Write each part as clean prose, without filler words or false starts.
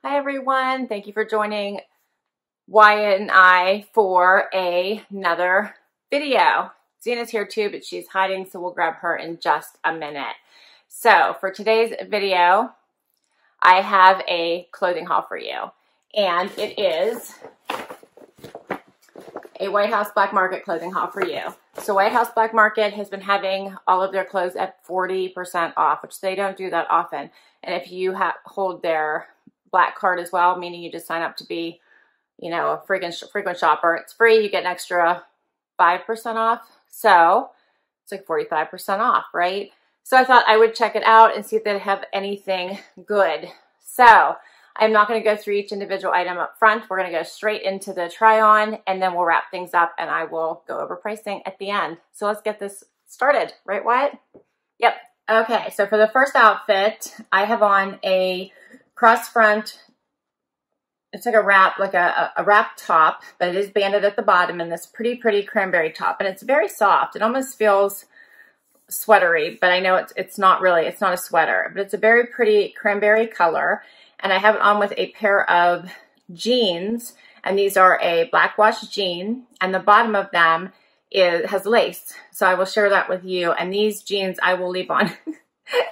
Hi everyone, thank you for joining Wyatt and I for another video. Zena's here too, but she's hiding, so we'll grab her in just a minute. So for today's video, I have a clothing haul for you, and it is a White House Black Market clothing haul for you. So White House Black Market has been having all of their clothes at 40% off, which they don't do that often. And if you hold their Black card as well, meaning you just sign up to be, you know, a frequent shopper, it's free. You get an extra 5% off. So it's like 45% off, right? So I thought I would check it out and see if they have anything good. So I'm not going to go through each individual item up front. We're going to go straight into the try on, and then we'll wrap things up and I will go over pricing at the end. So let's get this started, right, Wyatt? Yep. Okay, so for the first outfit, I have on a cross front. It's like a wrap, like a wrap top, but it is banded at the bottom in this pretty cranberry top, and it's very soft. It almost feels sweatery, but I know it's not really. It's not a sweater, but it's a very pretty cranberry color. And I have it on with a pair of jeans, and these are a black wash jean, and the bottom of them has lace. So I will share that with you. And these jeans I will leave on.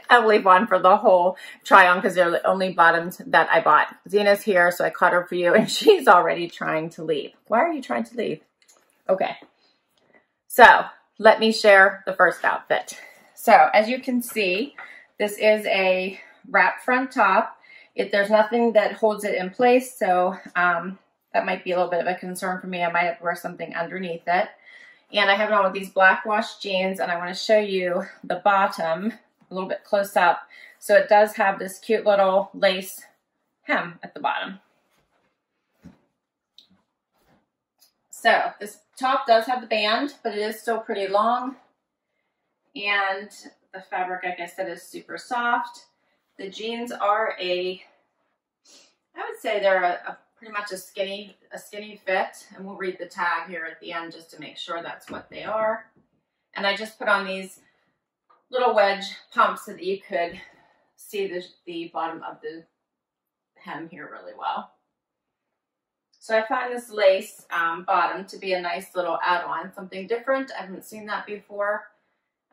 I will leave on for the whole try on because they're the only bottoms that I bought. Zena's here, so I caught her for you, and she's already trying to leave. Why are you trying to leave? Okay. So let me share the first outfit. So as you can see, this is a wrap front top. There's nothing that holds it in place, so that might be a little bit of a concern for me. I might have to wear something underneath it. And I have it on with these black wash jeans, and I want to show you the bottom a little bit close up. So it does have this cute little lace hem at the bottom. So this top does have the band, but it is still pretty long. And the fabric, like I said, is super soft. The jeans are I would say they're pretty much a skinny fit, and we'll read the tag here at the end just to make sure that's what they are. And I just put on these little wedge pumps so that you could see the bottom of the hem here really well. So I find this lace bottom to be a nice little add-on, something different. I haven't seen that before,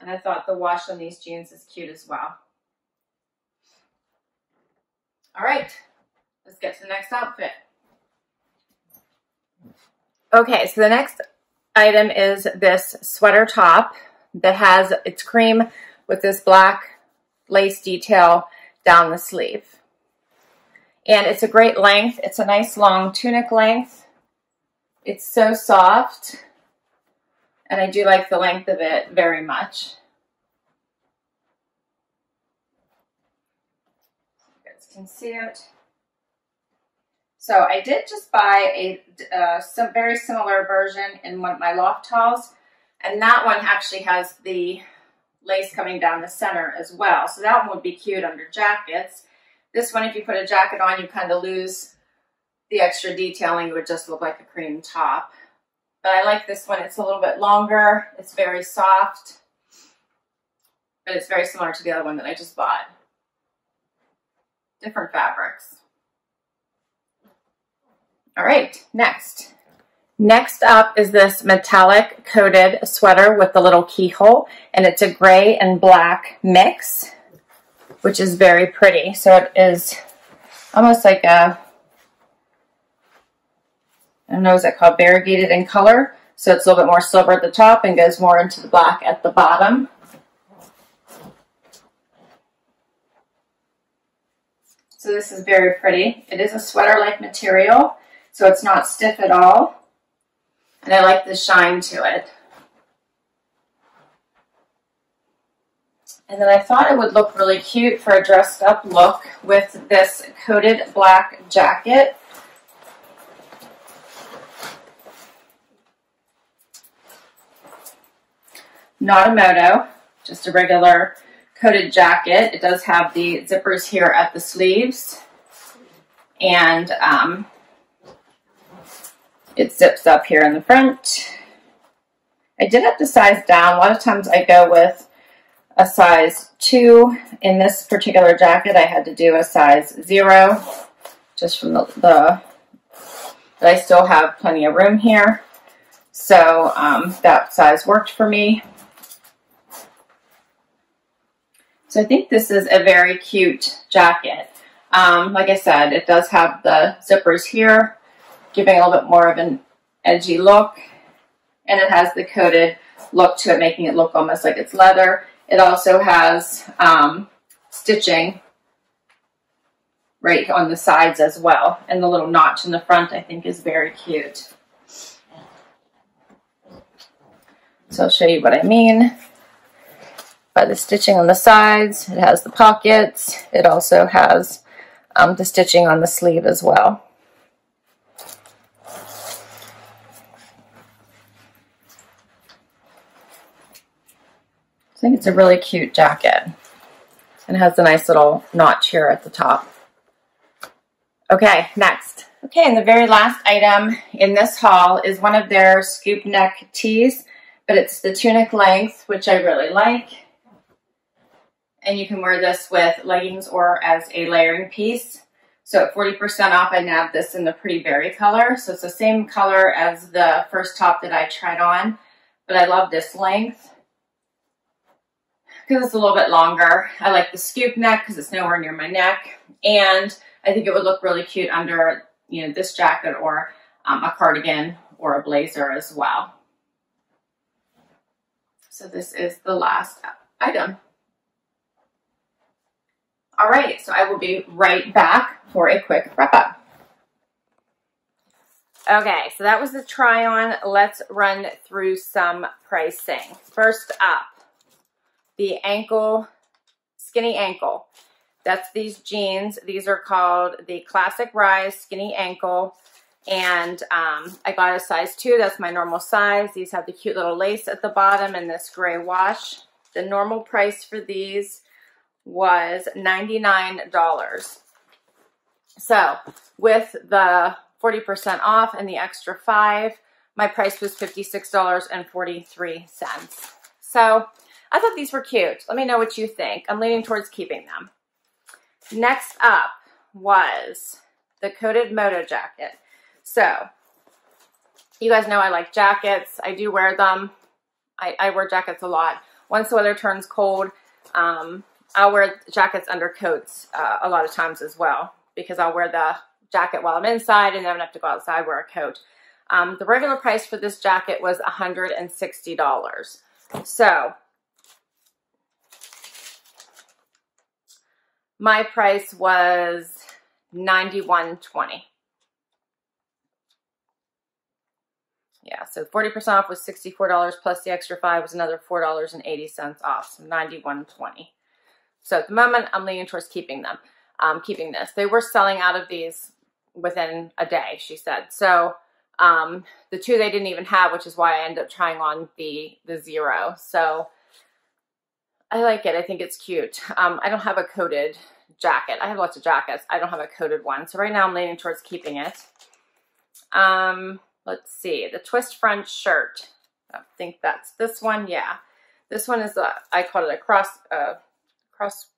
and I thought the wash on these jeans is cute as well. All right, let's get to the next outfit. Okay, so the next item is this sweater top that it's cream with this black lace detail down the sleeve. And it's a great length. It's a nice long tunic length. It's so soft, and I do like the length of it very much. Can see it. So I did just buy some very similar version in one of my loft hauls, and that one actually has the lace coming down the center as well. So that one would be cute under jackets. This one, if you put a jacket on, you kind of lose the extra detailing. It would just look like a cream top. But I like this one. It's a little bit longer. It's very soft, but it's very similar to the other one that I just bought. Different fabrics. All right, next. Next up is this metallic coated sweater with the little keyhole, and it's a gray and black mix, which is very pretty. So it is almost like I don't know, is that called variegated in color? So it's a little bit more silver at the top and goes more into the black at the bottom. So this is very pretty. It is a sweater-like material, so it's not stiff at all. And I like the shine to it. And then I thought it would look really cute for a dressed up look with this coated black jacket. Not a Moto, just a regular coated jacket. It does have the zippers here at the sleeves, and it zips up here in the front. I did have to size down. A lot of times I go with a size 2. In this particular jacket, I had to do a size 0, just from but I still have plenty of room here. So that size worked for me. So I think this is a very cute jacket. Like I said, it does have the zippers here, giving a little bit more of an edgy look. And it has the coated look to it, making it look almost like it's leather. It also has stitching right on the sides as well. And the little notch in the front, I think, is very cute. So I'll show you what I mean by the stitching on the sides. It has the pockets. It also has the stitching on the sleeve as well. I think it's a really cute jacket. And it has a nice little notch here at the top. Okay, next. Okay, and the very last item in this haul is one of their scoop neck tees, but it's the tunic length, which I really like. And you can wear this with leggings or as a layering piece. So at 40% off, I nabbed this in the Pretty Berry color. So it's the same color as the first top that I tried on, but I love this length because it's a little bit longer. I like the scoop neck because it's nowhere near my neck. And I think it would look really cute under, you know, this jacket or a cardigan or a blazer as well. So this is the last item. All right, so I will be right back for a quick wrap up. Okay, so that was the try on. Let's run through some pricing. First up, the ankle, skinny ankle. That's these jeans. These are called the Classic Rise Skinny Ankle. And I got a size 2. That's my normal size. These have the cute little lace at the bottom and this gray wash. The normal price for these was $99. So with the 40% off and the extra 5, my price was $56.43. So I thought these were cute. Let me know what you think. I'm leaning towards keeping them. Next up was the coated Moto jacket. So you guys know I like jackets. I do wear them. I wear jackets a lot. Once the weather turns cold, I'll wear jackets under coats a lot of times as well, because I'll wear the jacket while I'm inside and then I have to go outside, wear a coat. The regular price for this jacket was $160. So my price was $91.20. Yeah, so 40% off was $64 plus the extra 5 was another $4.80 off, so $91.20. So at the moment, I'm leaning towards keeping them, keeping this. They were selling out of these within a day, she said. So the 2 they didn't even have, which is why I ended up trying on the 0. So I like it. I think it's cute. I don't have a coated jacket. I have lots of jackets. I don't have a coated one. So right now I'm leaning towards keeping it. Let's see. The twist front shirt. I think that's this one. Yeah. This one is, I called it a cross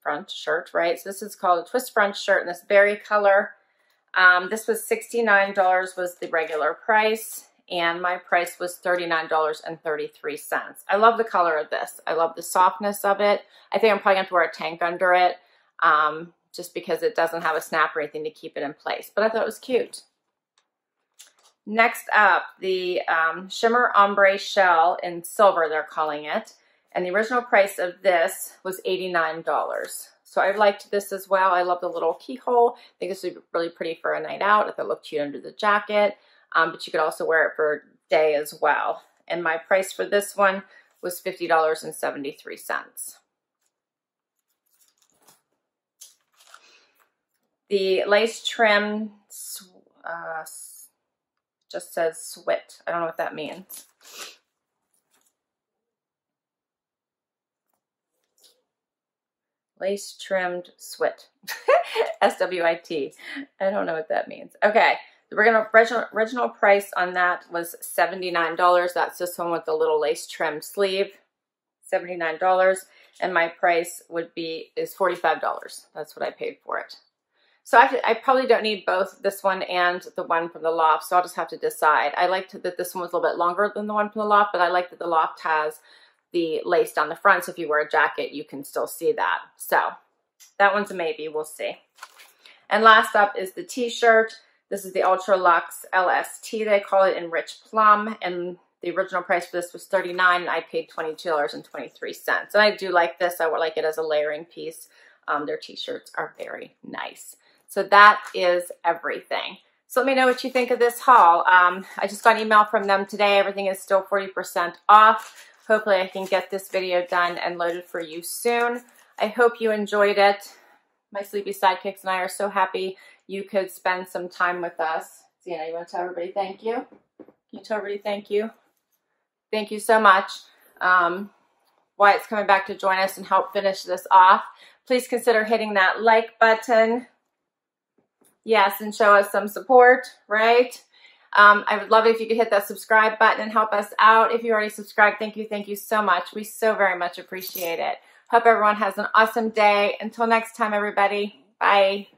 front shirt, right? So this is called a twist front shirt in this berry color. This was $69 was the regular price, and my price was $39.33. I love the color of this. I love the softness of it. I think I'm probably going to wear a tank under it, just because it doesn't have a snap or anything to keep it in place. But I thought it was cute. Next up, the Shimmer Ombre Shell in silver, they're calling it. And the original price of this was $89. So I liked this as well. I love the little keyhole. I think this would be really pretty for a night out if it looked cute under the jacket. But you could also wear it for day as well. And my price for this one was $50.73. The lace trim just says swit. I don't know what that means. Lace trimmed swit. S-W-I-T. I don't know what that means. Okay. The original price on that was $79. That's this one with the little lace trimmed sleeve. $79. And my price is $45. That's what I paid for it. So I probably don't need both this one and the one from the Loft, so I'll just have to decide. I liked that this one was a little bit longer than the one from the Loft, but I like that the Loft has the lace down the front, so if you wear a jacket, you can still see that. So that one's a maybe, we'll see. And last up is the t-shirt. This is the Ultra Luxe LST, they call it, in Rich Plum, and the original price for this was $39, and I paid $22.23. And I do like this. I would like it as a layering piece. Their t-shirts are very nice. So that is everything. So let me know what you think of this haul. I just got an email from them today. Everything is still 40% off. Hopefully I can get this video done and loaded for you soon. I hope you enjoyed it. My sleepy sidekicks and I are so happy you could spend some time with us. Sienna, you want to tell everybody thank you? Can you tell everybody thank you? Thank you so much. Wyatt's coming back to join us and help finish this off. Please consider hitting that like button. Yes, and show us some support, right? I would love it if you could hit that subscribe button and help us out. If you already subscribed, thank you so much. We so very much appreciate it. Hope everyone has an awesome day. Until next time, everybody. Bye.